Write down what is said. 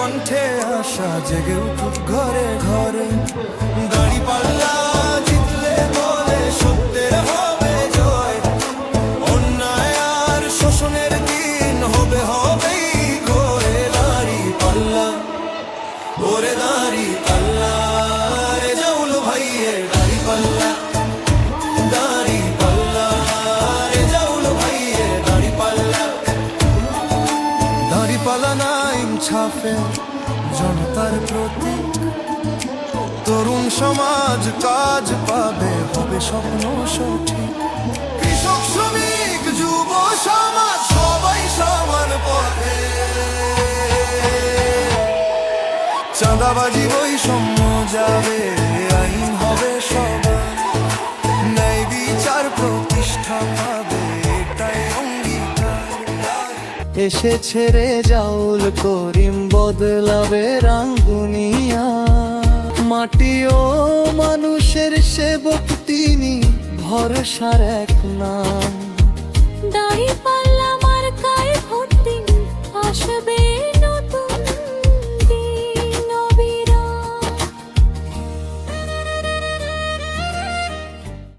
কণ্ঠে আশা জেগে উঠুক ঘরে ঘরে। দাঁড়িপাল্লা জিতলে বলে সত্যের হবে জয়, অন্যায় আর শোষণের দিন হবে হবেই ঘরে। দাঁড়িপাল্লা ওরে দাঁড়িপাল্লা, রেজাউল ভাইয়ের দাঁড়িপাল্লা, দাঁড়িপাল্লা রেজাউল ভাইয়ের দাঁড়িপাল্লা। দাঁড়িপাল্লা না ইনসাফে জনতার প্রতীক, তরুণ সমাজ কাজ পাবে, হবে স্বপ্ন সঠিক। কৃষক শ্রমিক যুব সমাজ সবাই সমান পথে, চাঁদাবাজি বৈষম্য যাবে, আইন হবে সবার, ন্যায় বিচার প্রতিষ্ঠা পাবে, এটাই অঙ্গীকার। এসেছে রেজাউল করিম, বদলাবে রং দুনিয়া। মাটি ও মানুষের সেবক তিনি, ভরসার এক নাম।